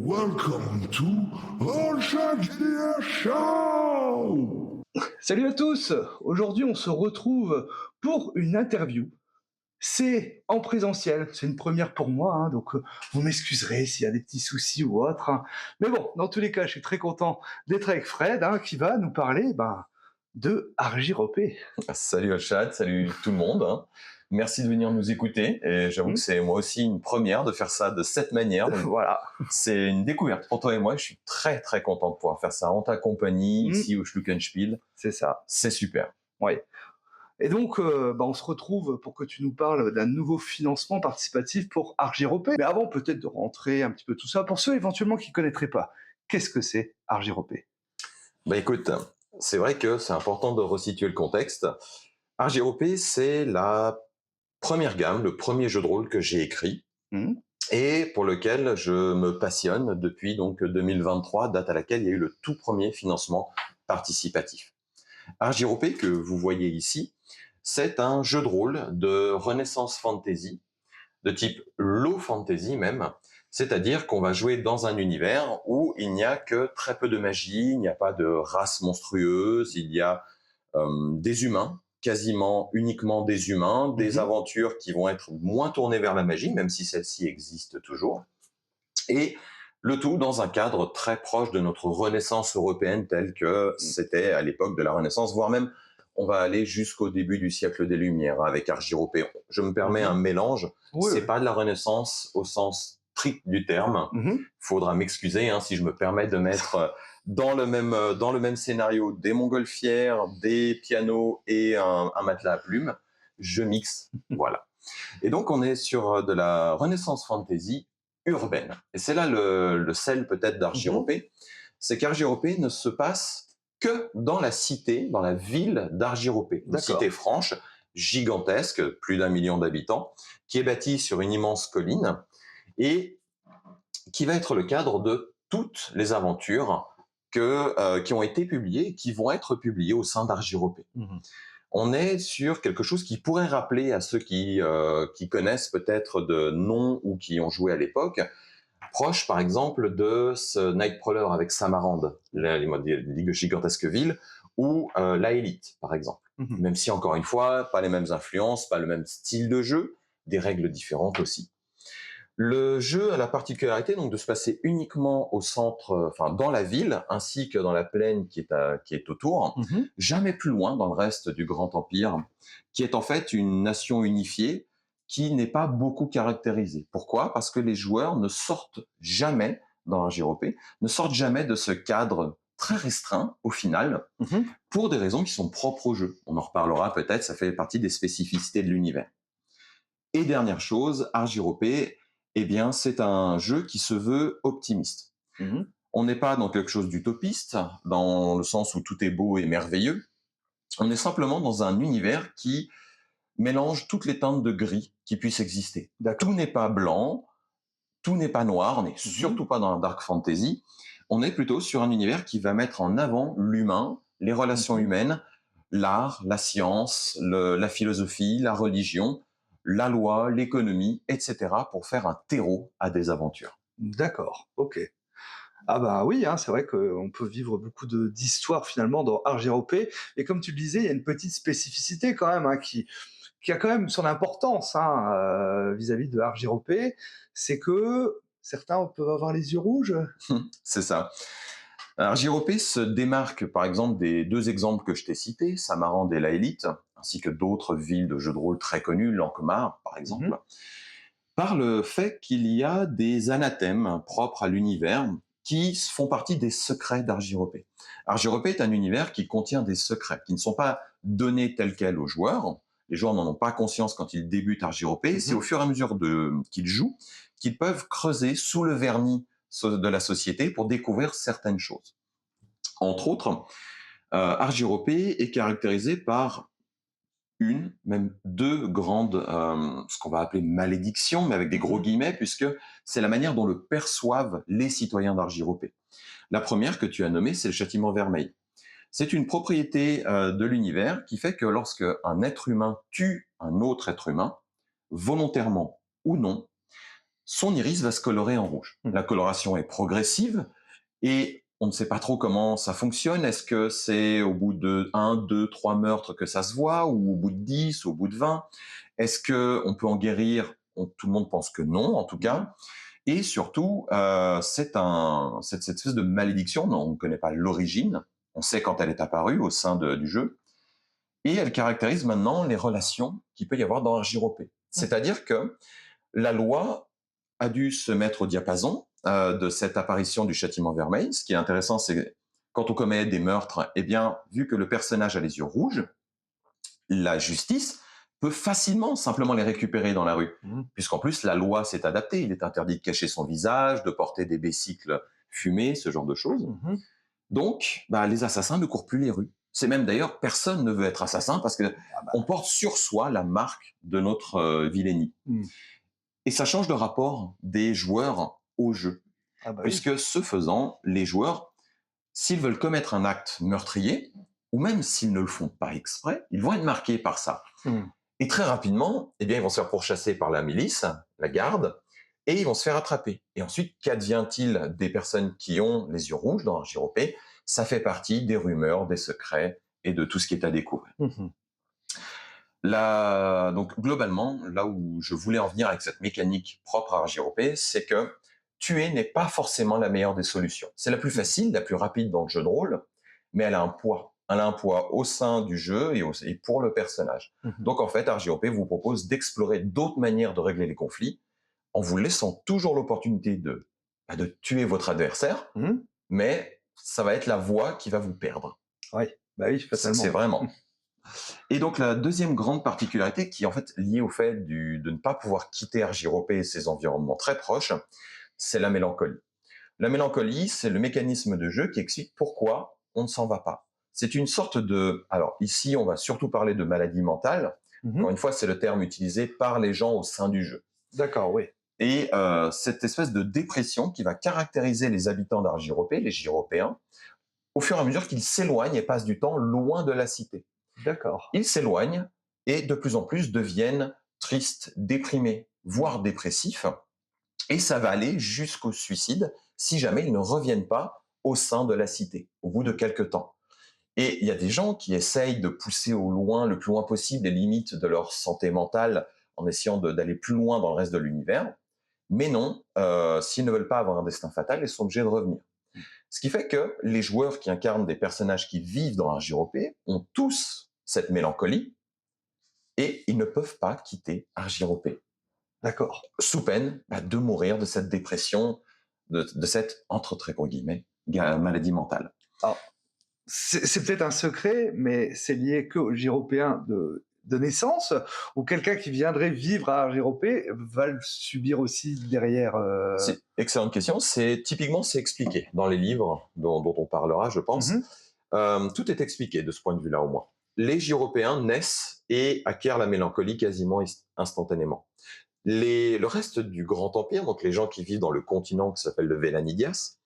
Welcome to All GDR Show! Salut à tous! Aujourd'hui, on se retrouve pour une interview. C'est en présentiel, c'est une première pour moi, donc vous m'excuserez s'il y a des petits soucis ou autre, hein. Mais bon, dans tous les cas, je suis très content d'être avec Fred, qui va nous parler de Argiropé. Salut Alchad, salut tout le monde, hein. Merci de venir nous écouter et j'avoue que c'est moi aussi une première de faire ça de cette manière. Donc Voilà. c'est une découverte pour toi et moi. Je suis très très content de pouvoir faire ça en ta compagnie ici au Schluckenspiel. C'est ça. C'est super. Oui. Et donc, on se retrouve pour que tu nous parles d'un nouveau financement participatif pour Argiropé. Mais avant peut-être de rentrer un petit peu tout ça, pour ceux éventuellement qui ne connaîtraient pas, qu'est-ce que c'est Argiropé? Bah écoute, c'est vrai que c'est important de resituer le contexte. Argiropé, c'est la première gamme, le premier jeu de rôle que j'ai écrit et pour lequel je me passionne depuis donc 2023, date à laquelle il y a eu le tout premier financement participatif. Argiropé, que vous voyez ici, c'est un jeu de rôle de Renaissance Fantasy, de type low fantasy même, c'est-à-dire qu'on va jouer dans un univers où il n'y a que très peu de magie, il n'y a pas de race monstrueuse, il y a des humains, quasiment uniquement des humains, des aventures qui vont être moins tournées vers la magie, même si celle-ci existe toujours, et le tout dans un cadre très proche de notre Renaissance européenne telle que c'était à l'époque de la Renaissance, voire même on va aller jusqu'au début du siècle des Lumières avec Argiropé. Je me permets un mélange, c'est pas de la Renaissance au sens strict du terme. Faudra m'excuser si je me permets de mettre dans le même scénario des montgolfières, des pianos et un matelas à plumes. Je mixe, voilà. Et donc on est sur de la Renaissance fantasy urbaine. Et c'est là le sel peut-être d'Argiropé, c'est qu'Argiropé ne se passe que dans la cité, dans la ville d'Argiropé, une cité franche, gigantesque, plus d'1 million d'habitants, qui est bâtie sur une immense colline et qui va être le cadre de toutes les aventures qui ont été publiées et qui vont être publiées au sein d'Argiropé. On est sur quelque chose qui pourrait rappeler à ceux qui connaissent peut-être de nom ou qui ont joué à l'époque, proche par exemple de ce Nightcrawler avec Samarand, les gigantesques villes, ou la Élite par exemple. Même si encore une fois, pas les mêmes influences, pas le même style de jeu, des règles différentes aussi. Le jeu a la particularité donc de se passer uniquement au centre, dans la ville, ainsi que dans la plaine qui est autour, jamais plus loin dans le reste du Grand Empire, qui est en fait une nation unifiée qui n'est pas beaucoup caractérisée. Pourquoi ? Parce que les joueurs ne sortent jamais, dans Argiropé, ne sortent jamais de ce cadre très restreint au final, pour des raisons qui sont propres au jeu. On en reparlera peut-être, ça fait partie des spécificités de l'univers. Et dernière chose, Argiropé, c'est un jeu qui se veut optimiste. On n'est pas dans quelque chose d'utopiste, dans le sens où tout est beau et merveilleux. On est simplement dans un univers qui mélange toutes les teintes de gris qui puissent exister. Tout n'est pas blanc, tout n'est pas noir, on n'est surtout pas dans la dark fantasy. On est plutôt sur un univers qui va mettre en avant l'humain, les relations humaines, l'art, la science, la philosophie, la religion, la loi, l'économie, etc. pour faire un terreau à des aventures. D'accord, ok. Ah oui, c'est vrai qu'on peut vivre beaucoup d'histoires finalement dans Argiropé. Et comme tu le disais, il y a une petite spécificité quand même qui a quand même son importance vis-à-vis de Argiropé, c'est que certains peuvent avoir les yeux rouges. C'est ça. Argiropé se démarque par exemple des deux exemples que je t'ai cités, Samarand et la Élite, ainsi que d'autres villes de jeux de rôle très connues, Lankhmar par exemple, par le fait qu'il y a des anathèmes propres à l'univers qui font partie des secrets d'Argiropé. Argiropé est un univers qui contient des secrets, qui ne sont pas donnés tels quels aux joueurs. Les joueurs n'en ont pas conscience quand ils débutent Argiropé. C'est au fur et à mesure qu'ils jouent qu'ils peuvent creuser sous le vernis de la société pour découvrir certaines choses. Entre autres, Argiropé est caractérisé par une, même deux grandes, ce qu'on va appeler malédictions, mais avec des gros guillemets, puisque c'est la manière dont le perçoivent les citoyens d'Argiropé. La première que tu as nommée, c'est le châtiment vermeil. C'est une propriété de l'univers qui fait que lorsque un être humain tue un autre être humain, volontairement ou non, son iris va se colorer en rouge. La coloration est progressive et on ne sait pas trop comment ça fonctionne. Est-ce que c'est au bout de 1, 2, 3 meurtres que ça se voit, ou au bout de 10, ou au bout de 20? Est-ce qu'on peut en guérir? Tout le monde pense que non, en tout cas. Et surtout, cette espèce de malédiction, on ne connaît pas l'origine. On sait quand elle est apparue au sein du jeu. Et elle caractérise maintenant les relations qu'il peut y avoir dans Argyropé. C'est-à-dire que la loi a dû se mettre au diapason de cette apparition du châtiment vermeil. Ce qui est intéressant, c'est quand on commet des meurtres, eh bien, vu que le personnage a les yeux rouges, la justice peut facilement simplement les récupérer dans la rue. Puisqu'en plus, la loi s'est adaptée. Il est interdit de cacher son visage, de porter des bécycles fumés, ce genre de choses. Donc, les assassins ne courent plus les rues. C'est même d'ailleurs, personne ne veut être assassin parce qu'on porte sur soi la marque de notre vilainie. Et ça change le rapport des joueurs au jeu. Puisque ce faisant, les joueurs, s'ils veulent commettre un acte meurtrier, ou même s'ils ne le font pas exprès, ils vont être marqués par ça. Et très rapidement, eh bien, ils vont se faire pourchasser par la milice, la garde, et ils vont se faire attraper. Et ensuite, qu'advient-il des personnes qui ont les yeux rouges dans Argyropé? Ça fait partie des rumeurs, des secrets et de tout ce qui est à découvrir. Donc globalement, là où je voulais en venir avec cette mécanique propre à Argyropé, c'est que tuer n'est pas forcément la meilleure des solutions. C'est la plus facile, la plus rapide dans le jeu de rôle, mais elle a un poids. Elle a un poids au sein du jeu et pour le personnage. Donc en fait, Argyropé vous propose d'explorer d'autres manières de régler les conflits en vous laissant toujours l'opportunité de tuer votre adversaire, mais ça va être la voie qui va vous perdre. Oui, fatalement. C'est vraiment. Et donc la deuxième grande particularité, qui est en fait liée au fait de ne pas pouvoir quitter Argyropé et ses environnements très proches, c'est la mélancolie. La mélancolie, c'est le mécanisme de jeu qui explique pourquoi on ne s'en va pas. C'est une sorte de... Alors ici, on va surtout parler de maladie mentale. Encore une fois, c'est le terme utilisé par les gens au sein du jeu. D'accord, oui. Et cette espèce de dépression qui va caractériser les habitants d'Argyropé, les Gyropéens, au fur et à mesure qu'ils s'éloignent et passent du temps loin de la cité. D'accord. Ils s'éloignent et de plus en plus deviennent tristes, déprimés, voire dépressifs. Et ça va aller jusqu'au suicide si jamais ils ne reviennent pas au sein de la cité, au bout de quelques temps. Et il y a des gens qui essayent de pousser le plus loin possible, les limites de leur santé mentale en essayant d'aller plus loin dans le reste de l'univers. Mais non, s'ils ne veulent pas avoir un destin fatal, ils sont obligés de revenir. Ce qui fait que les joueurs qui incarnent des personnages qui vivent dans Argyropé ont tous cette mélancolie et ils ne peuvent pas quitter Argyropé. D'accord. Sous peine de mourir de cette dépression, de cette, entre très gros guillemets, maladie mentale. Alors, c'est peut-être un secret, mais c'est lié qu'aux Gyropéens de naissance, ou quelqu'un qui viendrait vivre à Argyropé va le subir aussi derrière C'est une excellente question. Typiquement, c'est expliqué dans les livres dont on parlera, je pense. Tout est expliqué de ce point de vue-là, au moins. Les Gyropéens naissent et acquièrent la mélancolie quasiment instantanément. Le reste du Grand Empire, donc les gens qui vivent dans le continent qui s'appelle le Vélanidias,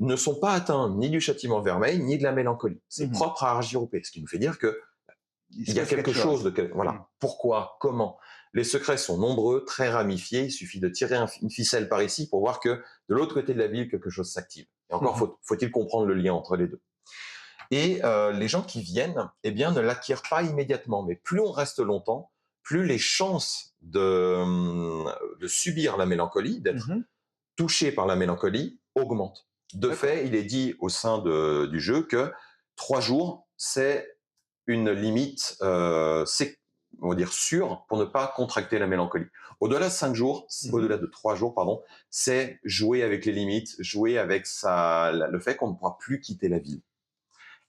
ne sont pas atteints ni du châtiment vermeil, ni de la mélancolie. C'est propre à Argyropé, ce qui nous fait dire que il y a quelque chose de... Voilà. Pourquoi? Comment? Les secrets sont nombreux, très ramifiés. Il suffit de tirer une ficelle par ici pour voir que de l'autre côté de la ville, quelque chose s'active. Et encore, faut-il comprendre le lien entre les deux. Et les gens qui viennent, eh bien, ne l'acquièrent pas immédiatement. Mais plus on reste longtemps, plus les chances de subir la mélancolie, d'être touché par la mélancolie, augmentent. De fait, il est dit au sein du jeu que 3 jours, c'est une limite, on va dire sûre, pour ne pas contracter la mélancolie. Au-delà de 5 jours, au-delà de 3 jours, pardon, c'est jouer avec les limites, jouer avec le fait qu'on ne pourra plus quitter la ville.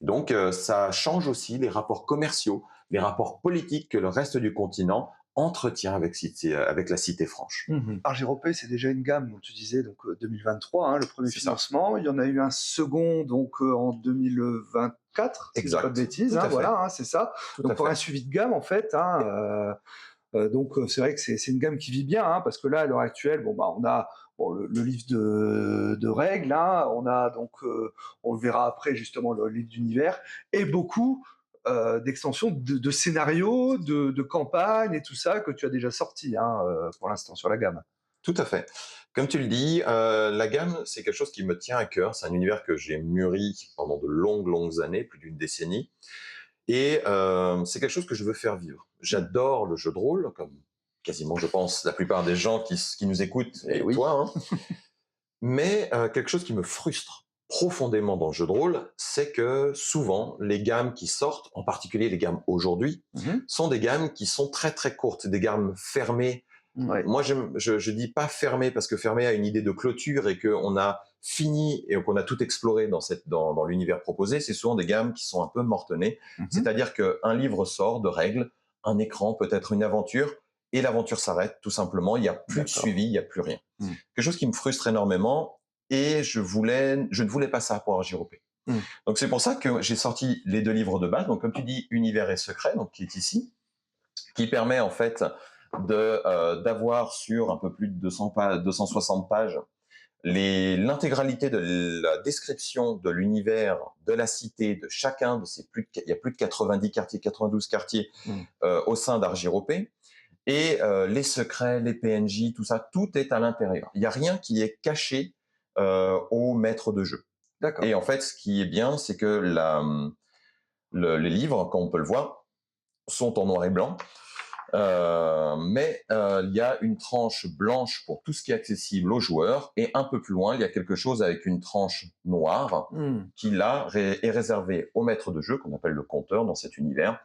Donc, ça change aussi les rapports commerciaux, les rapports politiques que le reste du continent entretient avec la cité franche. Argyropé, c'est déjà une gamme, dont tu disais, donc 2023, le premier financement. Il y en a eu un second donc en 2024, si je ne dis pas de bêtises. Voilà, c'est ça. Donc pour un suivi de gamme, en fait. Donc c'est vrai que c'est une gamme qui vit bien, parce que là, à l'heure actuelle, on a le livre de règles, on a donc, on le verra après justement, le livre d'univers, et beaucoup d'extensions de scénarios, de campagnes et tout ça que tu as déjà sorti pour l'instant sur la gamme. Tout à fait. Comme tu le dis, la gamme, c'est quelque chose qui me tient à cœur. C'est un univers que j'ai mûri pendant de longues, longues années, plus d'une décennie. Et c'est quelque chose que je veux faire vivre. J'adore le jeu de rôle, comme quasiment, je pense, la plupart des gens qui nous écoutent, Eh et oui. toi, hein. Mais quelque chose qui me frustre profondément dans le jeu de rôle, c'est que souvent, les gammes qui sortent, en particulier les gammes aujourd'hui, Mmh. sont des gammes qui sont très très courtes, des gammes fermées. Ouais. Moi, je dis pas fermées parce que fermé a une idée de clôture et qu'on a fini et qu'on a tout exploré dans l'univers proposé. C'est souvent des gammes qui sont un peu mortonnées. Mmh. C'est-à-dire qu'un livre sort de règles, un écran, peut-être une aventure, et l'aventure s'arrête tout simplement. Il n'y a plus de D'accord. suivi, il n'y a plus rien. Mmh. Quelque chose qui me frustre énormément et je ne voulais pas ça pour RJROP. Mmh. Donc c'est pour ça que j'ai sorti les 2 livres de base. Donc comme tu dis, Univers et secret, donc qui est ici, qui permet en fait d'avoir sur un peu plus de 260 pages l'intégralité de la description de l'univers, de la cité, de chacun de ces il y a plus de 90 quartiers, 92 quartiers Mmh. au sein d'Argiropé. Et les secrets, les PNJ, tout ça, tout est à l'intérieur. Il n'y a rien qui est caché au maître de jeu. D'accord. Et en fait, ce qui est bien, c'est que les livres, comme on peut le voir, sont en noir et blanc. Mais il y a une tranche blanche pour tout ce qui est accessible aux joueurs, et un peu plus loin, il y a quelque chose avec une tranche noire Mmh. qui, là, est réservée au maître de jeu, qu'on appelle le conteur dans cet univers,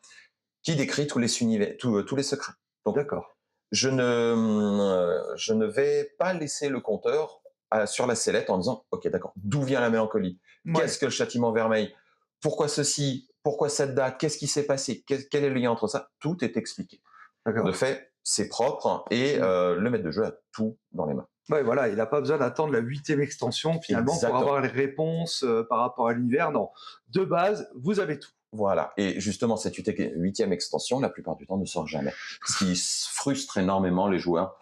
qui décrit tous les secrets. Donc, D'accord. je ne vais pas laisser le conteur sur la sellette en disant, OK, d'accord, d'où vient la mélancolie? Ouais. Qu'est-ce que le châtiment vermeil? Pourquoi ceci? Pourquoi cette date? Qu'est-ce qui s'est passé? Quel est le lien entre ça? Tout est expliqué. De D'accord. fait, c'est propre et Mmh. le maître de jeu a tout dans les mains. Ouais, voilà, il a pas besoin d'attendre la 8e extension finalement pour Exactement. avoir les réponses, par rapport à l'univers. Non, de base, vous avez tout. Voilà. Et justement, cette 8e extension, la plupart du temps, ne sort jamais. Ce qui frustre énormément les joueurs.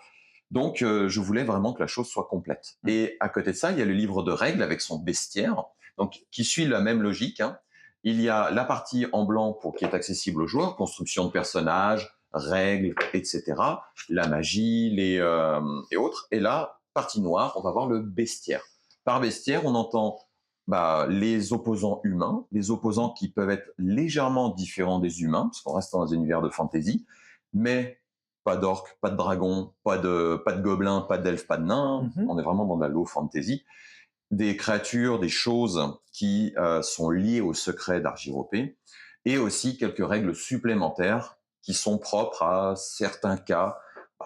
Donc, je voulais vraiment que la chose soit complète. Mmh. Et à côté de ça, il y a le livre de règles avec son bestiaire, donc qui suit la même logique, hein. Il y a la partie en blanc qui est accessible aux joueurs, construction de personnages, règles, etc. La magie, et autres. Et là, partie noire, on va voir le bestiaire. Par bestiaire, on entend les opposants humains, les opposants qui peuvent être légèrement différents des humains, parce qu'on reste dans un univers de fantasy, mais pas d'orques, pas de dragons, pas de gobelins, pas d'elfes, pas de nains. Mmh. On est vraiment dans la low fantasy. Des créatures, des choses qui sont liées au secret d'Argiropé, et aussi quelques règles supplémentaires qui sont propres à certains cas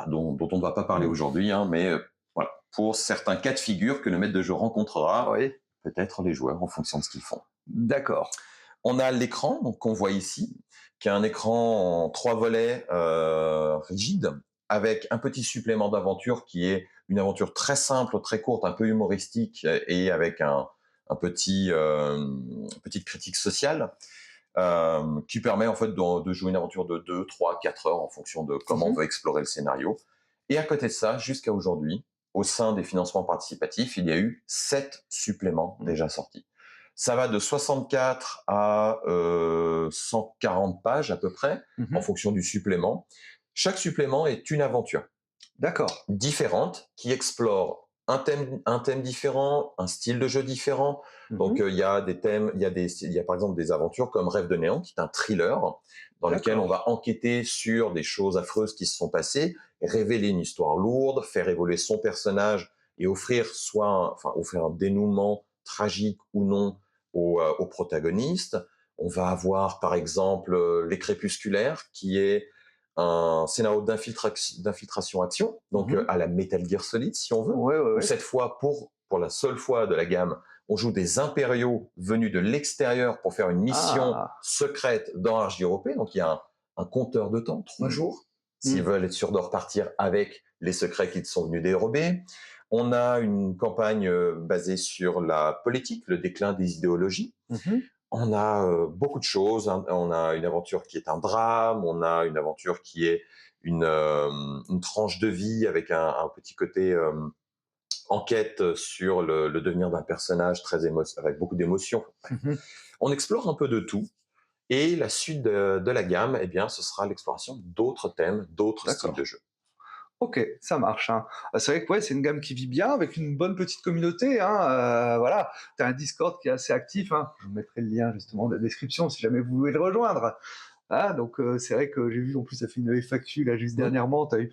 dont on ne va pas parler Mmh. aujourd'hui, hein, mais voilà, pour certains cas de figure que le maître de jeu rencontrera, Oui. peut-être les joueurs en fonction de ce qu'ils font. D'accord. On a l'écran, donc qu'on voit ici, qui est un écran en 3 volets rigides, avec un petit supplément d'aventure qui est une aventure très simple, très courte, un peu humoristique, et avec petite critique sociale, qui permet en fait de jouer une aventure de 2, 3, 4 heures en fonction de comment on Mmh. veut explorer le scénario. Et à côté de ça, jusqu'à aujourd'hui, au sein des financements participatifs, il y a eu 7 suppléments déjà sortis. Ça va de 64 à 140 pages à peu près, en Mmh. fonction du supplément. Chaque supplément est une aventure D'accord. différente qui explore un thème différent, un style de jeu différent. Donc Mmh. il y a des thèmes, il y a par exemple des aventures comme Rêve de néant, qui est un thriller dans lequel on D'accord. va enquêter sur des choses affreuses qui se sont passées, révéler une histoire lourde, faire évoluer son personnage et offrir un dénouement tragique ou non au protagoniste. On va avoir par exemple Les Crépusculaires, qui est un scénario d'infiltration-action, donc Mmh. à la Metal Gear Solid, si on veut, Ouais, ouais, où ouais. cette fois, pour la seule fois de la gamme, on joue des impériaux venus de l'extérieur pour faire une mission Ah! secrète dans Argiropé. Donc il y a un compteur de temps, 3 jours, s'ils Mmh. veulent être sûrs de repartir avec les secrets qu'ils sont venus dérober. On a une campagne basée sur la politique, le déclin des idéologies. Mmh. On a beaucoup de choses, hein. On a une aventure qui est un drame, on a une aventure qui est une tranche de vie avec un petit côté enquête sur le devenir d'un personnage avec beaucoup d'émotions. Mmh. On explore un peu de tout. Et la suite de la gamme, eh bien, ce sera l'exploration d'autres thèmes, d'autres styles D'accord. de jeu. OK, ça marche, hein. C'est vrai que ouais, c'est une gamme qui vit bien avec une bonne petite communauté, hein, voilà. Tu as un Discord qui est assez actif, hein. Je vous mettrai le lien justement dans la description si jamais vous voulez le rejoindre. Ah donc c'est vrai que j'ai vu en plus tu as fait une FAQ là juste Mmh. dernièrement, tu as eu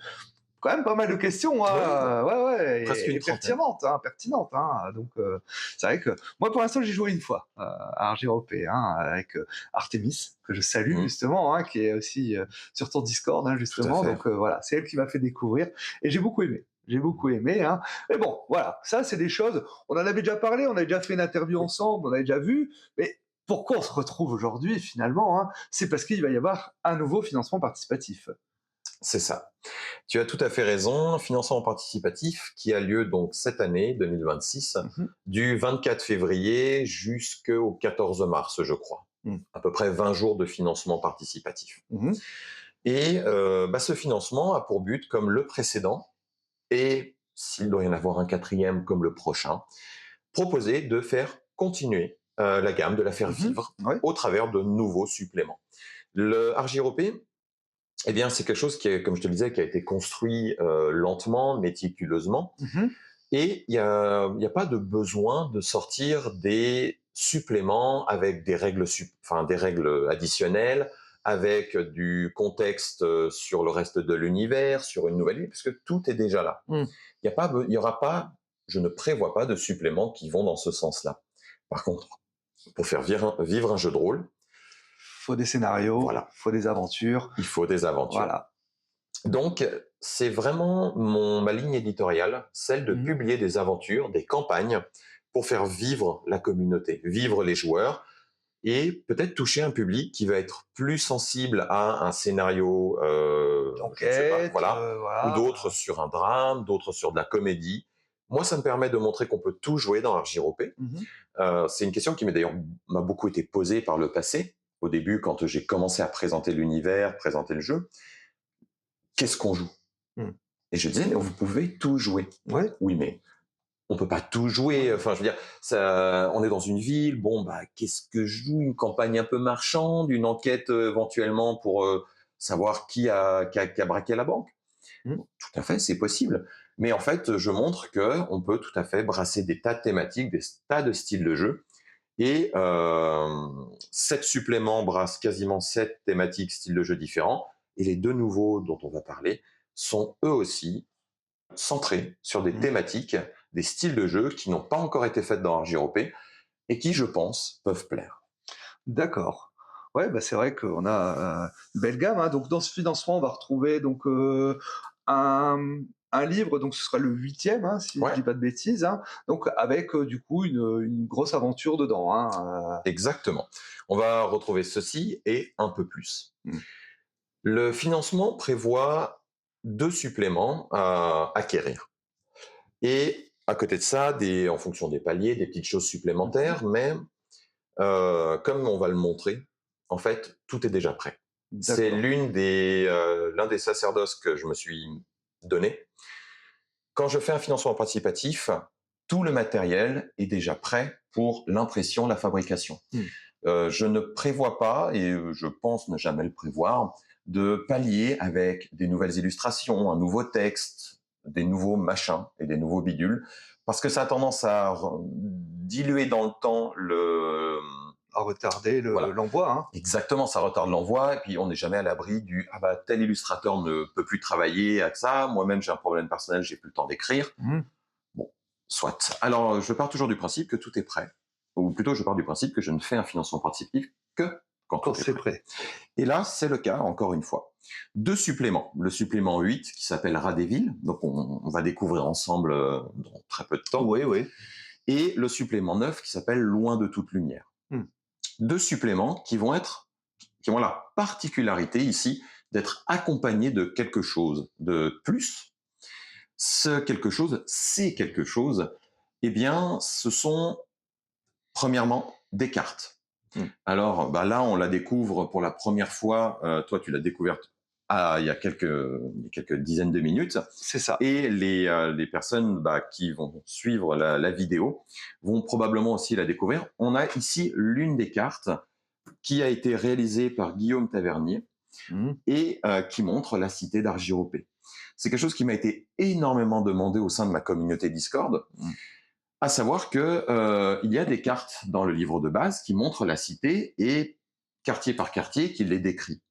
quand même pas mal de questions, Ouais, hein, ouais, ouais presque une et trentaine. pertinentes, hein, donc c'est vrai que moi, pour l'instant, j'ai joué une fois, à RGOP, hein, avec, Artémis, que je salue Mmh, justement, hein, qui est aussi, sur ton Discord, hein, tout à justement, fait. donc voilà, c'est elle qui m'a fait découvrir et j'ai beaucoup aimé. J'ai beaucoup aimé, hein, mais bon, voilà, ça, c'est des choses on en avait déjà parlé, on avait déjà fait une interview ensemble, on avait déjà vu, mais pourquoi on se retrouve aujourd'hui finalement, hein? C'est parce qu'il va y avoir un nouveau financement participatif. C'est ça. Tu as tout à fait raison. Financement participatif qui a lieu donc cette année, 2026, Mmh. du 24 février jusqu'au 14 mars, je crois. Mmh. À peu près 20 jours de financement participatif. Mmh. Et ce financement a pour but, comme le précédent, et s'il doit y en avoir un quatrième comme le prochain, proposer de faire continuer la gamme, de la faire Mmh. vivre Ouais. au travers de nouveaux suppléments. Le RJROP, eh bien, c'est quelque chose qui est, comme je te le disais, qui a été construit lentement, méticuleusement. Mmh. Et il y a pas de besoin de sortir des suppléments avec des règles additionnelles, avec du contexte sur le reste de l'univers, sur une nouvelle vie, puisque tout est déjà là. Mmh. Il y aura pas, je ne prévois pas de suppléments qui vont dans ce sens-là. Par contre, pour faire vivre un jeu de rôle, Faut des scénarios, voilà, faut des aventures, il faut des aventures. voilà. Donc, c'est vraiment ma ligne éditoriale, celle de Mmh. publier des aventures, des campagnes, pour faire vivre la communauté, vivre les joueurs, et peut-être toucher un public qui va être plus sensible à un scénario, je ne sais pas, Enquête, voilà, ou voilà. d'autres sur un drame, d'autres sur de la comédie. Moi, ça me permet de montrer qu'on peut tout jouer dans RJROP. Mmh. C'est une question qui m'a beaucoup été posée par le passé, au début, quand j'ai commencé à présenter l'univers, présenter le jeu. Qu'est-ce qu'on joue? Mmh. Et je disais, mais vous pouvez tout jouer. Ouais. Oui, mais on peut pas tout jouer. Enfin, je veux dire, ça, on est dans une ville. Bon, bah, qu'est-ce que je joue? Une campagne un peu marchande, une enquête éventuellement pour savoir qui a braqué la banque. Mmh. Tout à fait, c'est possible. Mais en fait, je montre que on peut tout à fait brasser des tas de thématiques, des tas de styles de jeu. Et 7 suppléments brassent quasiment 7 thématiques, styles de jeu différents. Et les deux nouveaux dont on va parler sont eux aussi centrés sur des Mmh. thématiques, des styles de jeu qui n'ont pas encore été faites dans RJROP et qui, je pense, peuvent plaire. D'accord. Ouais, bah, c'est vrai qu'on a, une belle gamme, hein. Donc dans ce financement, on va retrouver donc, un, un livre, donc ce sera le 8e, hein, si je Ouais, dis pas de bêtises, hein. Donc avec, du coup une grosse aventure dedans, hein, exactement. On va retrouver ceci et un peu plus. mmh. Le financement prévoit 2 suppléments à acquérir. Et à côté de ça, en fonction des paliers, des petites choses Mmh. supplémentaires, mais comme on va le montrer, en fait, tout est déjà prêt. C'est D'accord. l'un des sacerdoces que je me suis donné. Quand je fais un financement participatif, tout le matériel est déjà prêt pour l'impression, la fabrication. Mmh. Je ne prévois pas, et je pense ne jamais le prévoir, de pallier avec des nouvelles illustrations, un nouveau texte, des nouveaux machins et des nouveaux bidules, parce que ça a tendance à diluer dans le temps À retarder voilà, l'envoi, hein. exactement, ça retarde l'envoi, et puis on n'est jamais à l'abri ah bah tel illustrateur ne peut plus travailler avec ça, moi-même j'ai un problème personnel, j'ai plus le temps d'écrire. Mmh. Bon, soit. Alors je pars toujours du principe que tout est prêt, ou plutôt je pars du principe que je ne fais un financement participatif que quand Quand tout est c'est prêt. prêt. Et là, c'est le cas, encore une fois. 2 suppléments. Le supplément 8 qui s'appelle Radéville, donc on va découvrir ensemble dans très peu de temps, Oui, oui. et le supplément 9 qui s'appelle Loin de toute lumière. Mmh. 2 suppléments qui ont la particularité ici d'être accompagnés de quelque chose de plus. Ce quelque chose, c'est quelque chose, eh bien, ce sont premièrement des cartes. Mmh. Alors, bah là, on la découvre pour la première fois. Toi, tu l'as découverte il y a quelques dizaines de minutes. C'est ça. Et les personnes qui vont suivre la vidéo vont probablement aussi la découvrir. On a ici l'une des cartes qui a été réalisée par Guillaume Tavernier et qui montre la cité d'Argyropé. C'est quelque chose qui m'a été énormément demandé au sein de ma communauté Discord, à savoir que il y a des cartes dans le livre de base qui montrent la cité et quartier par quartier qui les décrit.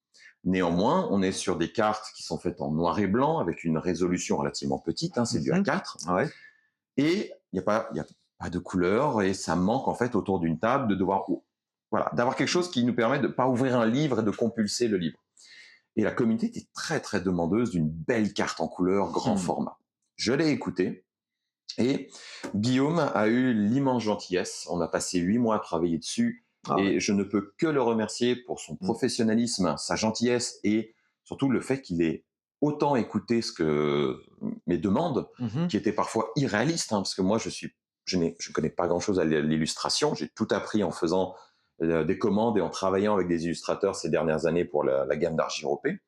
Néanmoins, on est sur des cartes qui sont faites en noir et blanc avec une résolution relativement petite, c'est du A4, et il n'y a pas de couleur et ça manque en fait autour d'une table de devoir d'avoir quelque chose qui nous permet de ne pas ouvrir un livre et de compulser le livre. Et la communauté était très très demandeuse d'une belle carte en couleur grand format. Je l'ai écouté et Guillaume a eu l'immense gentillesse. On a passé 8 mois à travailler dessus et je ne peux que le remercier pour son professionnalisme, sa gentillesse et surtout le fait qu'il ait autant écouté mes demandes, qui étaient parfois irréalistes, parce que moi je ne connais pas grand-chose à l'illustration. J'ai tout appris en faisant des commandes et en travaillant avec des illustrateurs ces dernières années pour la gamme d'Argyropé.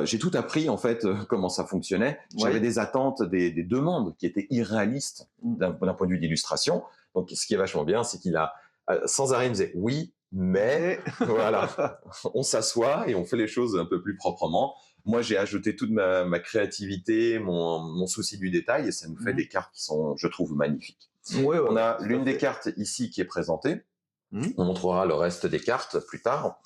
J'ai tout appris en fait comment ça fonctionnait. J'avais des attentes, des demandes qui étaient irréalistes d'un point de vue d'illustration. Donc ce qui est vachement bien, c'est qu'il a sans arrêt il me disait oui, mais voilà, on s'assoit et on fait les choses un peu plus proprement. Moi, j'ai ajouté toute ma créativité, mon souci du détail, et ça nous fait des cartes qui sont, je trouve, magnifiques. On a l'une des cartes ici qui est présentée. On montrera le reste des cartes plus tard,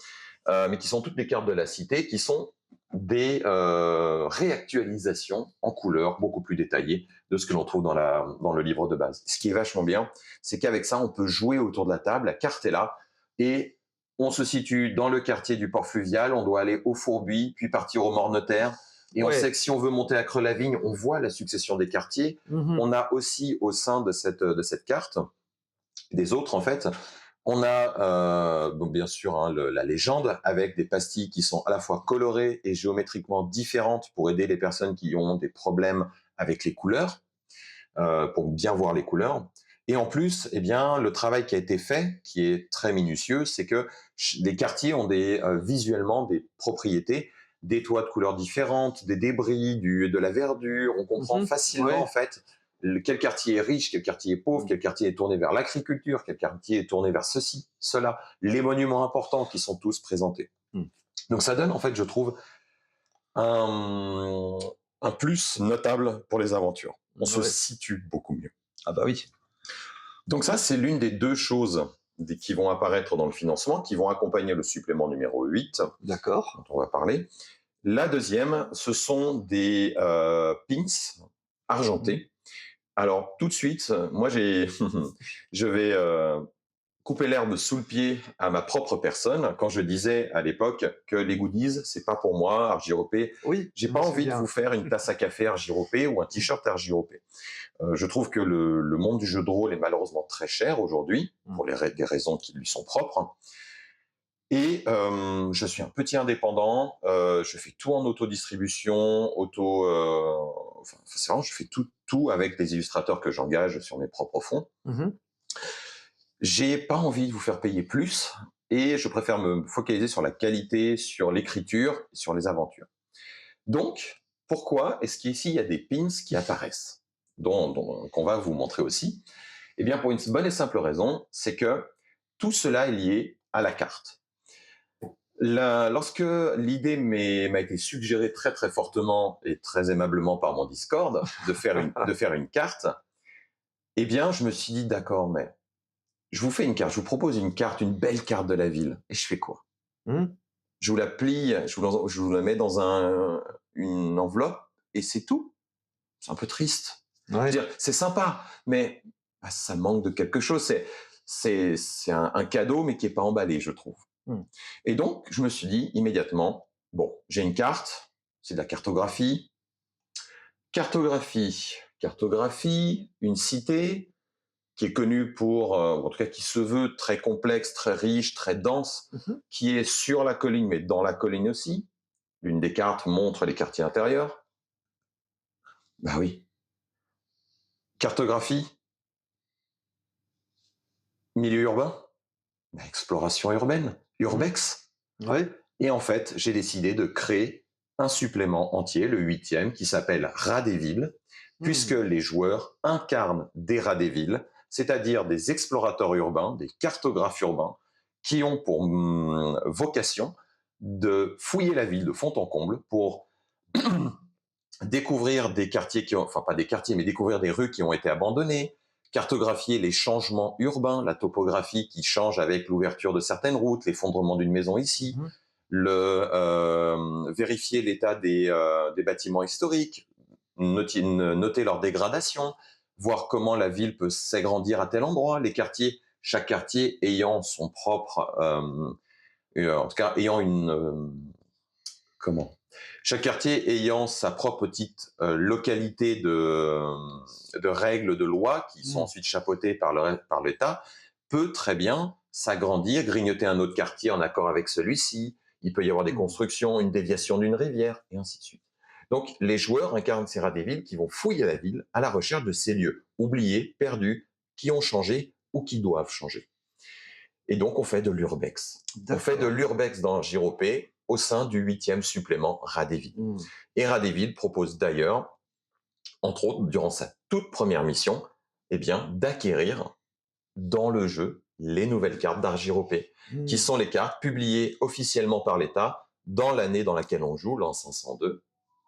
mais qui sont toutes les cartes de la cité, qui sont des réactualisations en couleur beaucoup plus détaillées de ce que l'on trouve dans le livre de base. Ce qui est vachement bien, c'est qu'avec ça, on peut jouer autour de la table, la carte est là, et on se situe dans le quartier du port fluvial, on doit aller au Fourbuis, puis partir au Morne-Notaire, et on sait que si on veut monter à Creux-Lavigne, on voit la succession des quartiers. On a aussi au sein de cette carte, des autres en fait, on a donc bien sûr la légende avec des pastilles qui sont à la fois colorées et géométriquement différentes pour aider les personnes qui ont des problèmes avec les couleurs, pour bien voir les couleurs. Et en plus, le travail qui a été fait, qui est très minutieux, c'est que les quartiers ont visuellement des propriétés, des toits de couleurs différentes, des débris, de la verdure. On comprend facilement en fait quel quartier est riche, quel quartier est pauvre, quel quartier est tourné vers l'agriculture, quel quartier est tourné vers ceci, cela, les monuments importants qui sont tous présentés. Donc ça donne en fait, je trouve, un plus notable pour les aventures. On se situe beaucoup mieux. Ah bah oui. Donc ça, c'est l'une des 2 choses qui vont apparaître dans le financement, qui vont accompagner le supplément numéro 8, dont on va parler. La deuxième, ce sont des pins argentés. Alors, tout de suite, moi, je vais couper l'herbe sous le pied à ma propre personne quand je disais à l'époque que les goodies, c'est pas pour moi, Argyropé. J'ai pas envie de vous faire une tasse à café Argyropé ou un t-shirt Argyropé. Je trouve que le monde du jeu de rôle est malheureusement très cher aujourd'hui, pour des raisons qui lui sont propres. Et je suis un petit indépendant, je fais tout en autodistribution, je fais tout avec des illustrateurs que j'engage sur mes propres fonds. J'ai pas envie de vous faire payer plus, et je préfère me focaliser sur la qualité, sur l'écriture, sur les aventures. Donc, pourquoi est-ce qu'ici il y a des pins qui apparaissent, qu'on va vous montrer aussi? Eh bien, pour une bonne et simple raison, c'est que tout cela est lié à la carte. Lorsque l'idée m'a été suggérée très très fortement et très aimablement par mon Discord de faire une carte, eh bien, je me suis dit d'accord, mais je vous fais une carte, je vous propose une carte, une belle carte de la ville, et je fais quoi? Je vous la plie, je vous la mets dans une enveloppe, et c'est tout. C'est un peu triste. Je veux dire, c'est sympa, mais ça manque de quelque chose. C'est un cadeau, mais qui n'est pas emballé, je trouve. Et donc, je me suis dit immédiatement, bon, j'ai une carte, c'est de la cartographie. Cartographie, une cité qui est connue pour, en tout cas qui se veut très complexe, très riche, très dense, qui est sur la colline, mais dans la colline aussi. L'une des cartes montre les quartiers intérieurs. Bah oui. Cartographie, milieu urbain, exploration urbaine, urbex. Et en fait, j'ai décidé de créer un supplément entier, le 8e, qui s'appelle Rats des villes, puisque les joueurs incarnent des rats des villes, c'est-à-dire des explorateurs urbains, des cartographes urbains, qui ont pour vocation de fouiller la ville de fond en comble pour découvrir des quartiers enfin pas des quartiers, mais découvrir des rues qui ont été abandonnées, cartographier les changements urbains, la topographie qui change avec l'ouverture de certaines routes, l'effondrement d'une maison ici, vérifier l'état des bâtiments historiques, noter leur dégradation, voir comment la ville peut s'agrandir à tel endroit, les quartiers, chaque quartier ayant son propre, en tout cas ayant chaque quartier ayant sa propre petite localité de règles, de lois qui sont ensuite chapeautées par l'État, peut très bien s'agrandir, grignoter un autre quartier en accord avec celui-ci. Il peut y avoir des constructions, une déviation d'une rivière, et ainsi de suite. Donc, les joueurs incarnent ces rats des villes qui vont fouiller la ville à la recherche de ces lieux oubliés, perdus, qui ont changé ou qui doivent changer. Et donc, on fait de l'urbex. On fait de l'urbex dans JROP au sein du 8e supplément Rats des villes. Et Rats des villes propose d'ailleurs, entre autres, durant sa toute première mission, d'acquérir dans le jeu les nouvelles cartes d'Argiropé, qui sont les cartes publiées officiellement par l'État dans l'année dans laquelle on joue, l'an 502.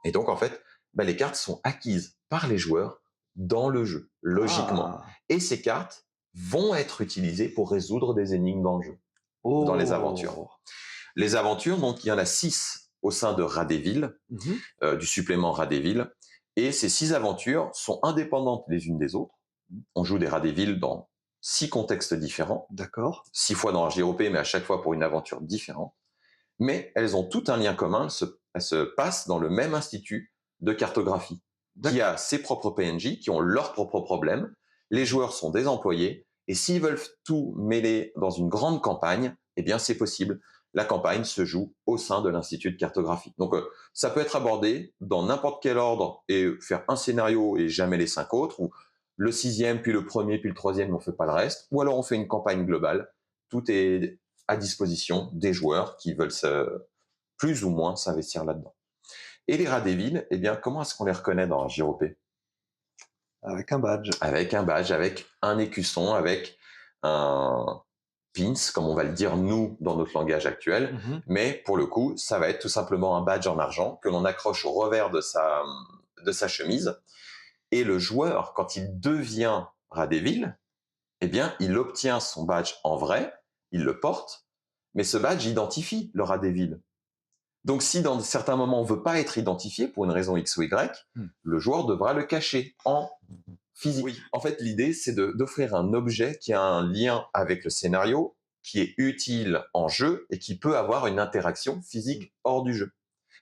Et donc, en fait, les cartes sont acquises par les joueurs dans le jeu, logiquement. Et ces cartes vont être utilisées pour résoudre des énigmes dans le jeu, dans les aventures. Les aventures, donc, il y en a 6 au sein de Rats des villes, du supplément Rats des villes. Et ces 6 aventures sont indépendantes les unes des autres. On joue des Rats des villes dans 6 contextes différents. 6 fois dans JROP, mais à chaque fois pour une aventure différente. Mais elles ont tout un lien commun. Elles se passent dans le même institut de cartographie, qui a ses propres PNJ, qui ont leurs propres problèmes. Les joueurs sont des employés. Et s'ils veulent tout mêler dans une grande campagne, c'est possible. La campagne se joue au sein de l'Institut de cartographie. Donc, ça peut être abordé dans n'importe quel ordre et faire un scénario et jamais les 5 autres, ou le 6e, puis le 1er, puis le 3e, on ne fait pas le reste, ou alors on fait une campagne globale. Tout est à disposition des joueurs qui veulent plus ou moins s'investir là-dedans. Et les Rats des villes, comment est-ce qu'on les reconnaît dans JROP ? Avec un badge. Avec un badge, avec un écusson, avec un pins, comme on va le dire nous dans notre langage actuel, mais pour le coup, ça va être tout simplement un badge en argent que l'on accroche au revers de sa chemise. Et le joueur, quand il devient Rat des villes, il obtient son badge en vrai, il le porte, mais ce badge identifie le Rat des villes. Donc si dans certains moments on ne veut pas être identifié pour une raison X ou Y, le joueur devra le cacher en physique. Oui. En fait, l'idée, c'est d'offrir un objet qui a un lien avec le scénario, qui est utile en jeu et qui peut avoir une interaction physique hors du jeu.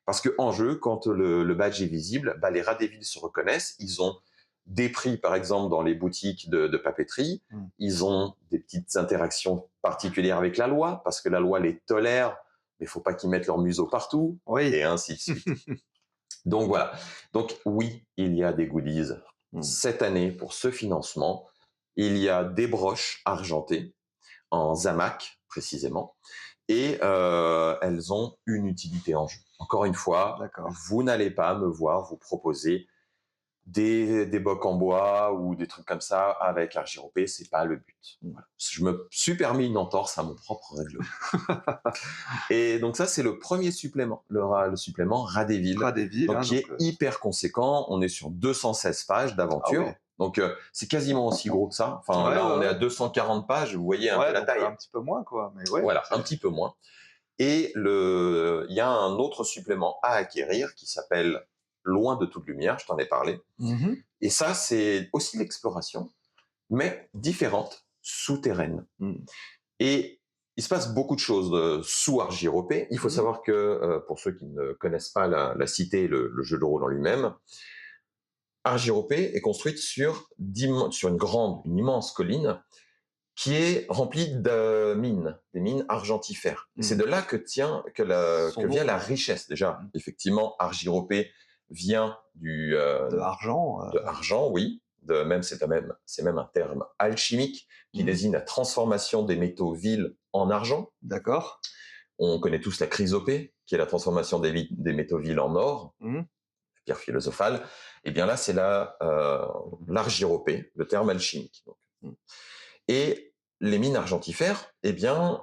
Parce qu'en jeu, quand le badge est visible, les Rats des villes se reconnaissent, ils ont des prix, par exemple, dans les boutiques de papeterie, ils ont des petites interactions particulières avec la loi, parce que la loi les tolère, mais il ne faut pas qu'ils mettent leur museau partout, et ainsi de suite. Donc voilà. Donc oui, il y a des goodies. Cette année, pour ce financement, il y a des broches argentées, en Zamac précisément, et elles ont une utilité en jeu. Encore une fois, vous n'allez pas me voir vous proposer des bocs en bois ou des trucs comme ça avec Argiropé, c'est pas le but. Voilà. Je me suis permis une entorse à mon propre règlement. Et donc ça, c'est le premier supplément, le supplément Rats des villes, donc qui est hyper conséquent. On est sur 216 pages d'aventure. Donc c'est quasiment aussi gros que ça. Enfin on est à 240 pages, vous voyez un peu la taille. Un petit peu moins quoi. Mais voilà, un petit peu moins. Et il y a un autre supplément à acquérir qui s'appelle Loin de toute lumière, je t'en ai parlé. Et ça, c'est aussi l'exploration, mais différente, souterraine. Et il se passe beaucoup de choses sous Argiropé. Il faut savoir que, pour ceux qui ne connaissent pas la cité, le jeu de rôle en lui-même, Argiropé est construite sur une immense colline qui est remplie de mines, des mines argentifères. C'est de là que vient la richesse déjà. Effectivement, Argiropé vient de argent, oui. C'est même un terme alchimique qui désigne la transformation des métaux vils en argent. D'accord. On connaît tous la chrysopée, qui est la transformation des métaux vils en or, pierre philosophale. Et bien là, c'est l'argiropé, le terme alchimique. Donc. Et les mines argentifères,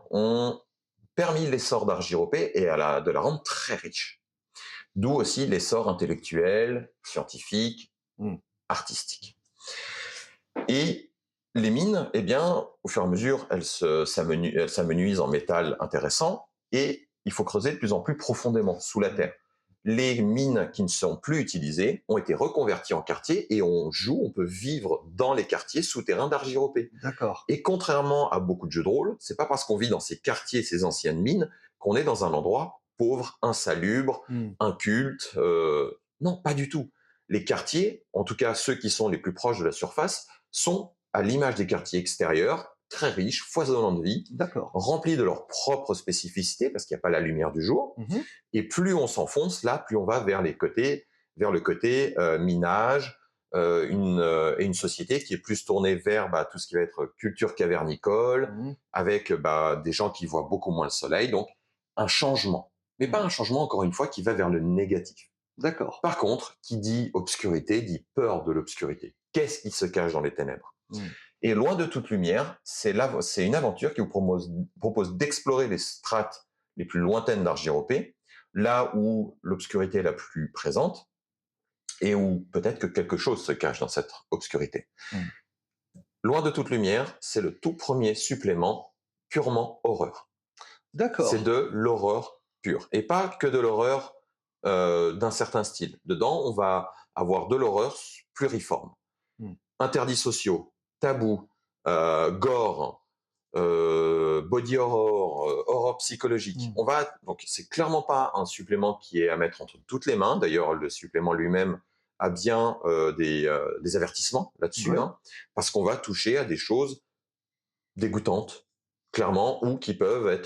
ont permis l'essor d'Argiropé et de la rendre très riche. D'où aussi l'essor intellectuel, scientifique, artistique. Et les mines, eh bien, au fur et à mesure, elles s'amenuisent en métal intéressant et il faut creuser de plus en plus profondément sous la terre. Les mines qui ne sont plus utilisées ont été reconverties en quartiers et on peut vivre dans les quartiers souterrains d'Argiropé. D'accord. Et contrairement à beaucoup de jeux de rôle, c'est pas parce qu'on vit dans ces quartiers, ces anciennes mines, qu'on est dans un endroit pauvre, insalubre, inculte. Non, pas du tout. Les quartiers, en tout cas ceux qui sont les plus proches de la surface, sont à l'image des quartiers extérieurs, très riches, foisonnants de vie, remplis de leurs propres spécificités, parce qu'il n'y a pas la lumière du jour. Et plus on s'enfonce, là, plus on va vers le côté minage, et une société qui est plus tournée vers tout ce qui va être culture cavernicole, avec des gens qui voient beaucoup moins le soleil, donc un changement. Mais pas un changement, encore une fois, qui va vers le négatif. D'accord. Par contre, qui dit obscurité, dit peur de l'obscurité. Qu'est-ce qui se cache dans les ténèbres? Et loin de toute lumière, c'est une aventure qui vous propose d'explorer les strates les plus lointaines d'Argiropé, là où l'obscurité est la plus présente, et où peut-être que quelque chose se cache dans cette obscurité. Loin de toute lumière, c'est le tout premier supplément purement horreur. D'accord. C'est de l'horreur pure, et pas que de l'horreur d'un certain style. Dedans, on va avoir de l'horreur pluriforme. Interdits sociaux, tabous, gore, body horror, horror psychologique. Donc c'est clairement pas un supplément qui est à mettre entre toutes les mains. D'ailleurs, le supplément lui-même a bien des avertissements là-dessus, parce qu'on va toucher à des choses dégoûtantes, clairement, ou qui peuvent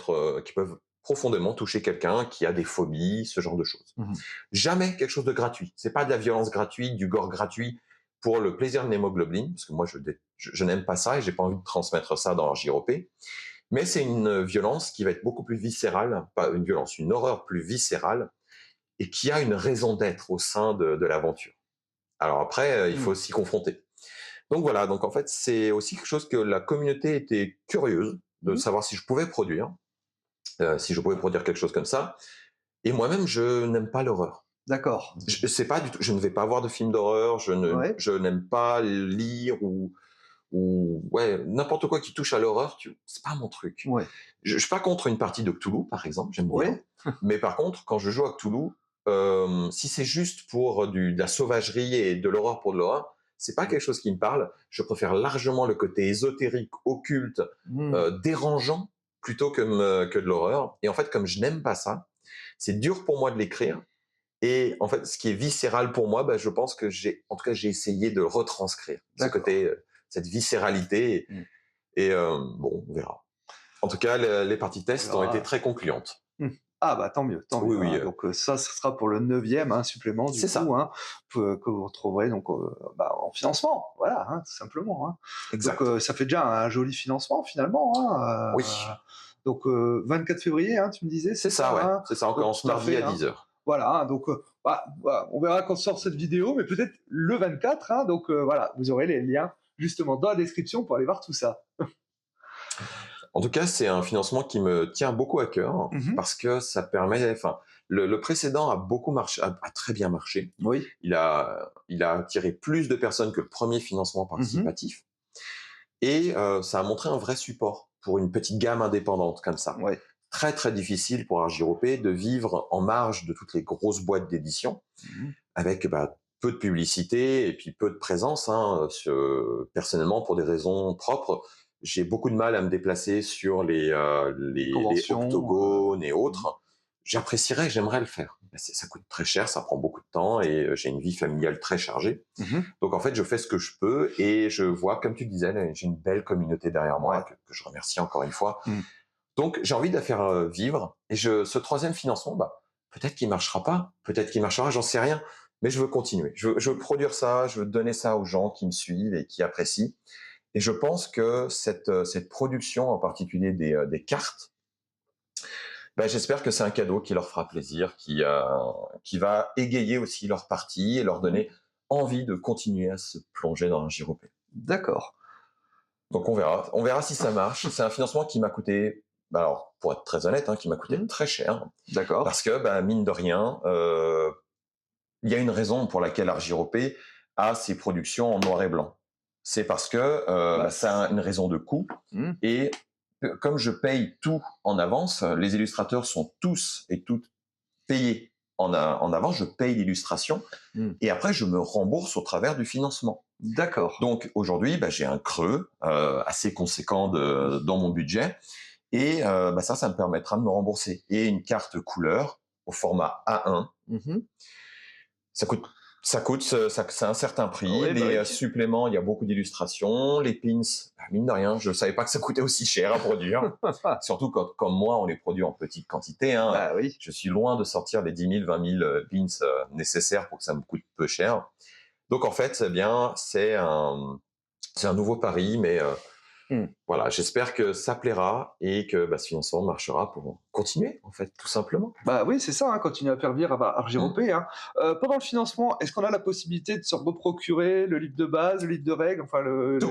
profondément toucher quelqu'un qui a des phobies, ce genre de choses. Jamais quelque chose de gratuit. C'est pas de la violence gratuite, du gore gratuit pour le plaisir de l'hémoglobine, parce que moi je n'aime pas ça et j'ai pas envie de transmettre ça dans Argiropé. Mais c'est une violence qui va être beaucoup plus viscérale, pas une violence, une horreur plus viscérale, et qui a une raison d'être au sein de l'aventure. Alors après, il faut s'y confronter. Donc voilà, donc en fait, c'est aussi quelque chose que la communauté était curieuse de savoir si je pouvais produire, quelque chose comme ça. Et moi-même, je n'aime pas l'horreur. D'accord. Je ne vais pas voir de films d'horreur, je n'aime pas lire ou n'importe quoi qui touche à l'horreur, c'est pas mon truc. Je suis pas contre une partie de Cthulhu, par exemple, j'aime bien. Mais par contre, quand je joue à Cthulhu, si c'est juste pour de la sauvagerie et de l'horreur pour de l'horreur, c'est pas quelque chose qui me parle. Je préfère largement le côté ésotérique, occulte, dérangeant, plutôt que de l'horreur. Et en fait, comme je n'aime pas ça, c'est dur pour moi de l'écrire. Et en fait, ce qui est viscéral pour moi, je pense que j'ai essayé de le retranscrire. Ce côté, cette viscéralité. Et bon, on verra. En tout cas, les parties tests ont été très concluantes. Ah tant mieux, tant mieux. Oui. Donc ça, ce sera pour le 9e supplément du coup, que vous retrouverez donc en financement, voilà, tout simplement. Exact. Donc ça fait déjà un joli financement finalement. Oui. Donc 24 février, tu me disais. C'est ça, ouais. C'est ça, on se mardi à 10h. Voilà, donc on verra quand sort cette vidéo, mais peut-être le 24. Donc voilà, vous aurez les liens justement dans la description pour aller voir tout ça. En tout cas, c'est un financement qui me tient beaucoup à cœur, parce que ça permet. Enfin, le précédent a beaucoup marché, a très bien marché. Oui. Il a attiré plus de personnes que le premier financement participatif, et ça a montré un vrai support pour une petite gamme indépendante comme ça. Très très difficile pour Argiropé de vivre en marge de toutes les grosses boîtes d'édition, avec peu de publicité et puis peu de présence. Personnellement, pour des raisons propres, j'ai beaucoup de mal à me déplacer sur les octogones et autres. J'aimerais le faire. Mais ça coûte très cher, ça prend beaucoup de temps et j'ai une vie familiale très chargée. Donc en fait, je fais ce que je peux et je vois, comme tu disais, j'ai une belle communauté derrière moi que je remercie encore une fois. Donc j'ai envie de la faire vivre et ce 3e financement, peut-être qu'il marchera pas, peut-être qu'il marchera, j'en sais rien. Mais je veux continuer. Je veux produire ça, je veux donner ça aux gens qui me suivent et qui apprécient. Et je pense que cette production, en particulier des cartes, j'espère que c'est un cadeau qui leur fera plaisir, qui va égayer aussi leur partie et leur donner envie de continuer à se plonger dans Argiropé. D'accord. Donc on verra si ça marche. C'est un financement qui m'a coûté alors, pour être très honnête, hein, qui m'a coûté très cher, D'accord. parce que, mine de rien, il y a une raison pour laquelle Argiropé a ses productions en noir et blanc. C'est parce que ça a une raison de coût. Mmh. Et comme je paye tout en avance, les illustrateurs sont tous et toutes payés en avance. Je paye l'illustration et après, je me rembourse au travers du financement. D'accord. Donc aujourd'hui, j'ai un creux assez conséquent dans mon budget. Et ça me permettra de me rembourser. Et une carte couleur au format A1, ça coûte c'est un certain prix. Ouais, Les oui. suppléments, il y a beaucoup d'illustrations. Les pins, mine de rien, je ne savais pas que ça coûtait aussi cher à produire. Surtout quand, comme moi, on les produit en petite quantité. Hein. Bah oui. Je suis loin de sortir les 10 000, 20 000 pins nécessaires pour que ça me coûte peu cher. Donc en fait, c'est un nouveau pari, mais voilà, j'espère que ça plaira et que ce financement marchera pour continuer, en fait, tout simplement. Bah oui, c'est ça, hein, continuer à faire vivre Argiropé, hein. Pendant le financement, est-ce qu'on a la possibilité de se reprocurer le livre de base, le livre de règles, enfin Tout.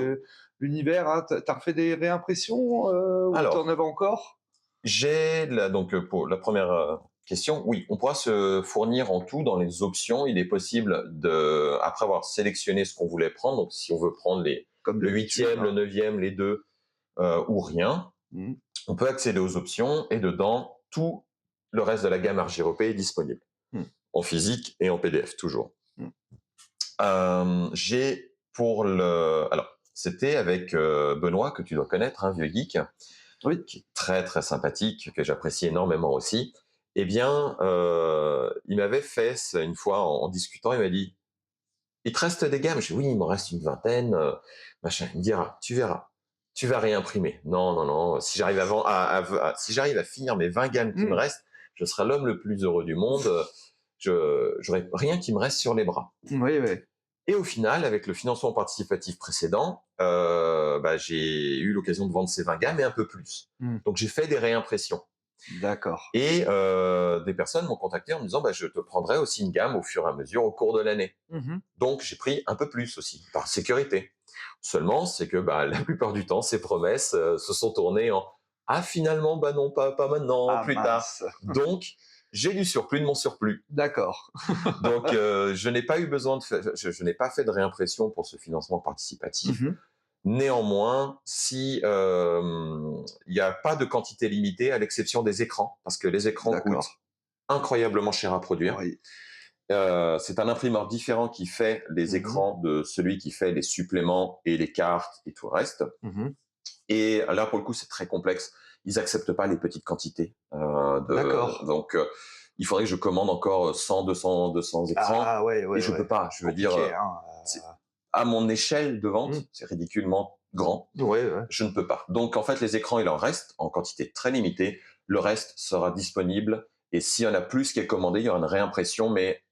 l'univers, hein? T'as refait des réimpressions ou t'en Alors, avais encore? donc pour la première question, oui, on pourra se fournir en tout dans les options. Il est possible après avoir sélectionné ce qu'on voulait prendre, donc si on veut prendre Comme le d'habitude, 8e, le hein. 9e, les deux ou rien, Mmh. on peut accéder aux options et dedans, tout le reste de la gamme Argiropé est disponible, Mmh. en physique et en PDF toujours. Mmh. J'ai pour alors, c'était avec Benoît, que tu dois connaître, un vieux geek, Oui. qui est très très sympathique, que j'apprécie énormément aussi. Eh bien, il m'avait fait une fois en discutant, il m'a dit: il te reste des gammes? Je dis: oui, il m'en reste une vingtaine, machin. Il me dit: ah, tu verras, tu vas réimprimer. Non, non, non, si j'arrive si j'arrive à finir mes 20 gammes qui me Mmh. restent, je serai l'homme le plus heureux du monde. J'aurai rien qui me reste sur les bras. Oui, oui. Et au final, avec le financement participatif précédent, j'ai eu l'occasion de vendre ces 20 gammes et un peu plus. Mmh. Donc j'ai fait des réimpressions. D'accord. Et des personnes m'ont contacté en me disant: je te prendrai aussi une gamme au fur et à mesure au cours de l'année. Mmh. Donc j'ai pris un peu plus aussi, par sécurité. Seulement, c'est que la plupart du temps, ces promesses se sont tournées en: ah finalement, non, pas maintenant, Ah plus tard. mince! Donc j'ai du surplus de mon surplus. D'accord. Donc je n'ai pas eu besoin je n'ai pas fait de réimpression pour ce financement participatif. Mmh. Néanmoins, si il n'y a pas de quantité limitée, à l'exception des écrans, parce que les écrans coûtent D'accord. incroyablement cher à produire. Oui. C'est un imprimeur différent qui fait les Mmh. écrans de celui qui fait les suppléments et les cartes et tout le reste. Mmh. Et là, pour le coup, c'est très complexe. Ils acceptent pas les petites quantités. D'accord. Donc, il faudrait que je commande encore 100, 200 écrans. Ah ouais, Et ouais, je peux ouais. pas. Je veux dire, Compliqué, hein, à mon échelle de mmh. vente, c'est ridiculement grand. Ouais, ouais. Je ne peux pas. Donc, en fait, les écrans, il en reste en quantité très limitée. Le reste sera disponible. Et s'il y en a plus qui est commandé, il y aura une réimpression, mais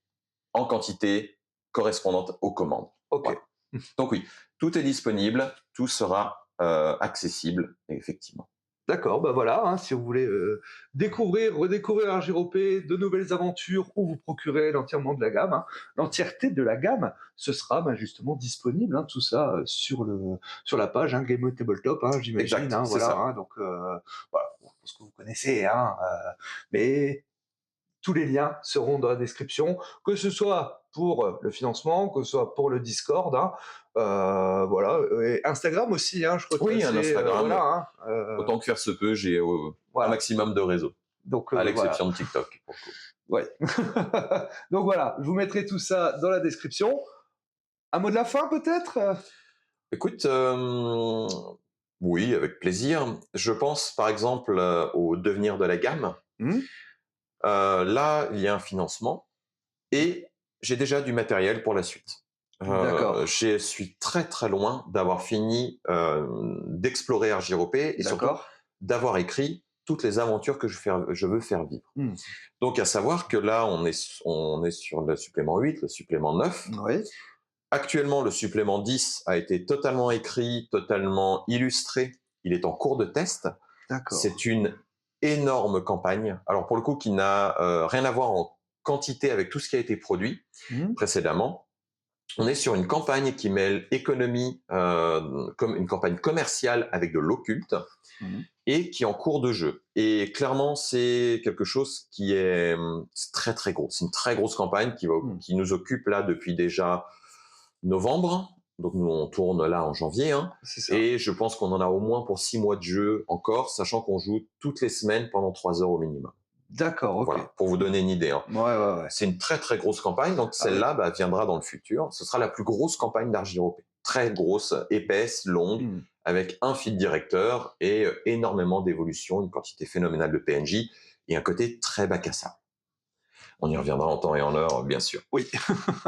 en quantité correspondante aux commandes. OK. Voilà. Donc oui, tout est disponible, tout sera accessible, effectivement. D'accord, bah voilà, hein, si vous voulez redécouvrir Argiropé, de nouvelles aventures ou vous procurer l'entièreté de la gamme, ce sera justement disponible, hein, tout ça sur la page Game of Tabletop, hein, j'imagine, Exact, hein, c'est voilà, ça. hein, donc voilà, je pense que vous connaissez, hein, mais tous les liens seront dans la description, que ce soit pour le financement, que ce soit pour le Discord, hein, voilà, et Instagram aussi, hein, je crois que Oui, un c'est Instagram, voilà, hein, autant que faire se peut, j'ai un voilà. maximum de réseaux, Donc à voilà, l'exception de TikTok, pour le coup. ouais. Donc voilà, je vous mettrai tout ça dans la description. Un mot de la fin peut-être? Écoute, oui, avec plaisir. Je pense par exemple au devenir de la gamme. Mmh? Là, il y a un financement et j'ai déjà du matériel pour la suite. D'accord, Je suis très très loin d'avoir fini d'explorer Argiropé et surtout d'accord. d'avoir écrit toutes les aventures que je veux faire vivre. Mmh. Donc à savoir que là, on est sur le supplément 8, le supplément 9. Oui, Actuellement, le supplément 10 a été totalement écrit, totalement illustré. Il est en cours de test. d'accord. C'est une énorme campagne. Alors pour le coup, qui n'a rien à voir en quantité avec tout ce qui a été produit Mmh. précédemment. On est sur une campagne qui mêle économie, comme une campagne commerciale avec de l'occulte Mmh. et qui est en cours de jeu. Et clairement, c'est quelque chose qui est c'est très très gros. C'est une très grosse campagne Mmh. qui nous occupe là depuis déjà novembre. Donc nous, on tourne là en janvier. Hein, C'est ça. et je pense qu'on en a au moins pour 6 mois de jeu encore, sachant qu'on joue toutes les semaines pendant 3 heures au minimum. D'accord, OK. Voilà, pour vous donner une idée. Hein. Ouais, ouais, ouais. C'est une très très grosse campagne, donc Ah oui. celle-là viendra dans le futur. Ce sera la plus grosse campagne d'Argyropé. Très grosse, épaisse, longue, Mmh. avec un fil directeur et énormément d'évolutions, une quantité phénoménale de PNJ et un côté très bac à sable. On y reviendra en temps et en heure, bien sûr. Oui.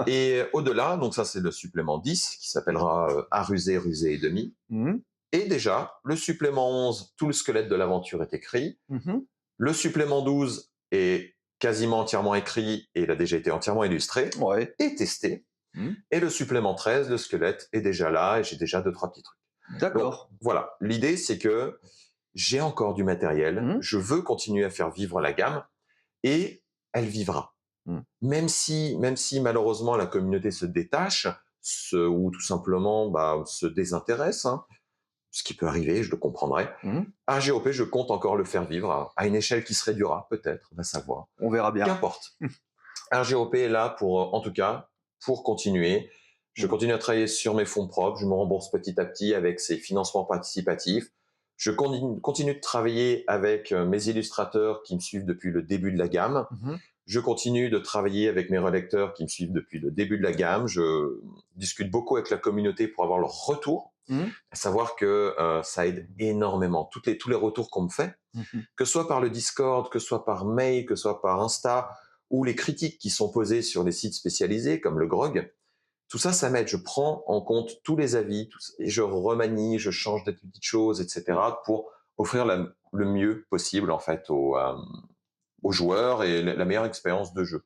Et au-delà, donc ça c'est le supplément 10 qui s'appellera à ruser, ruser et demi. Mmh. Et déjà, le supplément 11, tout le squelette de l'aventure est écrit. Mmh. Le supplément 12 est quasiment entièrement écrit et il a déjà été entièrement illustré Ouais. et testé. Mmh. Et le supplément 13, le squelette, est déjà là et j'ai déjà 2-3 petits trucs. Donc D'accord. voilà, l'idée c'est que j'ai encore du matériel, Mmh. je veux continuer à faire vivre la gamme et elle vivra. Mmh. Même si malheureusement la communauté se détache ou tout simplement se désintéresse, hein, ce qui peut arriver, je le comprendrai. Mmh. AGOP, je compte encore le faire vivre à une échelle qui se réduira, peut-être, on va savoir. On verra bien. Qu'importe. RGOP est là pour, en tout cas, pour continuer. Je Mmh. continue à travailler sur mes fonds propres, je me rembourse petit à petit avec ces financements participatifs. Je continue de travailler avec mes illustrateurs qui me suivent depuis le début de la gamme. Mmh. Je continue de travailler avec mes relecteurs qui me suivent depuis le début de la gamme. Je discute beaucoup avec la communauté pour avoir leur retour. Mmh. À savoir que ça aide énormément. Tous les retours qu'on me fait, Mmh. que ce soit par le Discord, que ce soit par mail, que ce soit par Insta, ou les critiques qui sont posées sur des sites spécialisés comme le GROG, tout ça, ça m'aide. Je prends en compte tous les avis et je remanie, je change des petites choses, etc. pour offrir le mieux possible en fait aux joueurs et la meilleure expérience de jeu.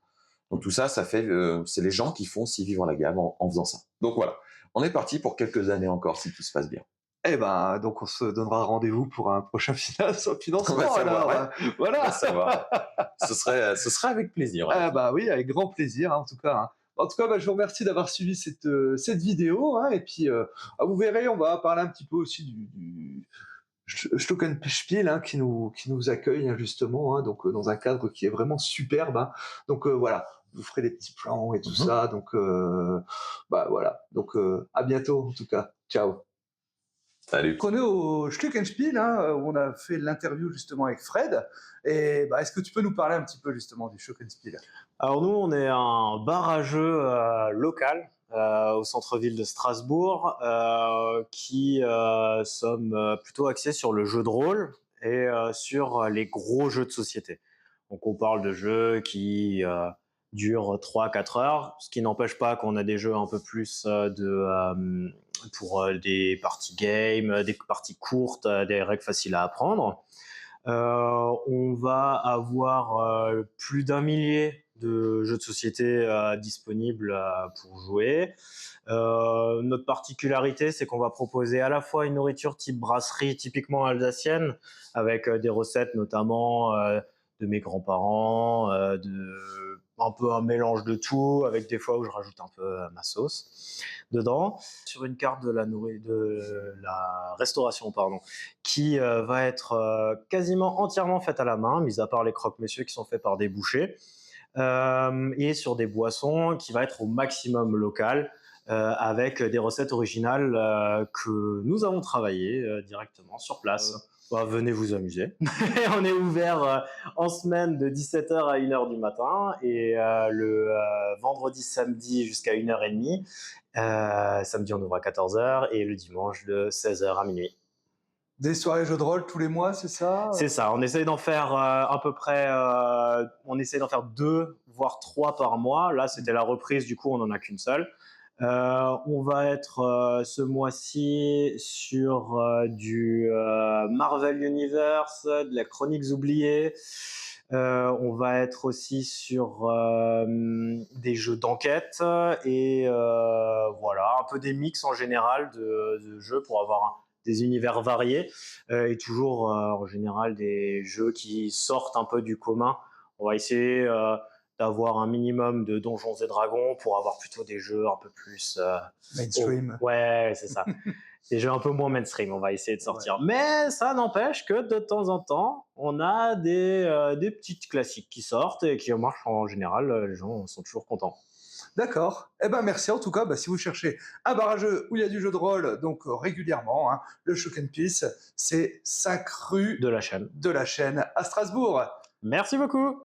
Donc tout ça, c'est les gens qui font aussi vivre la gamme en faisant ça. Donc voilà, on est parti pour quelques années encore si tout se passe bien. Eh ben, donc on se donnera rendez-vous pour un prochain On va financement savoir, alors, ouais. On va voilà. savoir. Ce serait avec plaisir. Ah Honnêtement. bah oui, avec grand plaisir, hein, en tout cas, hein. En tout cas, bah, je vous remercie d'avoir suivi cette vidéo, hein, et puis, vous verrez, on va parler un petit peu aussi du Glockenspiel, hein, qui nous accueille, hein, justement, hein, donc dans un cadre qui est vraiment superbe, hein. Donc voilà, vous ferez des petits plans et tout Mhm. ça, donc voilà. Donc à bientôt en tout cas. Ciao. Salut. On est au Schluckenspiel, hein, où on a fait l'interview justement avec Fred. Et bah, est-ce que tu peux nous parler un petit peu justement du Schluckenspiel? Alors nous, on est un bar à jeux local au centre-ville de Strasbourg qui sommes plutôt axés sur le jeu de rôle et sur les gros jeux de société. Donc on parle de jeux qui durent 3-4 heures, ce qui n'empêche pas qu'on a des jeux un peu plus pour des parties game, des parties courtes, des règles faciles à apprendre. On va avoir plus d'un millier de jeux de société disponibles pour jouer. Notre particularité, c'est qu'on va proposer à la fois une nourriture type brasserie typiquement alsacienne, avec des recettes notamment de mes grands-parents, un peu un mélange de tout, avec des fois où je rajoute un peu ma sauce dedans. Sur une carte de la restauration, pardon, qui va être quasiment entièrement faite à la main, mis à part les croque-monsieur qui sont faits par des bouchers, et sur des boissons qui va être au maximum local, avec des recettes originales que nous avons travaillées directement sur place. Venez vous amuser. On est ouvert en semaine de 17h à 1h du matin et le vendredi, samedi jusqu'à 1h30. Samedi, on ouvre à 14h et le dimanche de 16h à minuit. Des soirées jeux de rôle tous les mois, c'est ça? C'est ça, on essaye d'en faire à peu près, on essaye d'en faire 2 voire 3 par mois. Là, c'était la reprise, du coup, on n'en a qu'une seule. On va être ce mois-ci sur du Marvel Universe, de la Chroniques oubliées. On va être aussi sur des jeux d'enquête et voilà, un peu des mix en général de jeux pour avoir des univers variés et toujours en général des jeux qui sortent un peu du commun. On va essayer d'avoir un minimum de Donjons et Dragons pour avoir plutôt des jeux un peu plus Mainstream. Ouais, c'est ça. Des jeux un peu moins mainstream, on va essayer de sortir. Ouais. Mais ça n'empêche que de temps en temps, on a des petites classiques qui sortent et qui marchent en général. Les gens sont toujours contents. D'accord. Eh ben merci en tout cas. Si vous cherchez un bar à jeux où il y a du jeu de rôle, donc régulièrement, hein, le Choc and Peace, c'est 5 rue de la chaîne à Strasbourg. Merci beaucoup.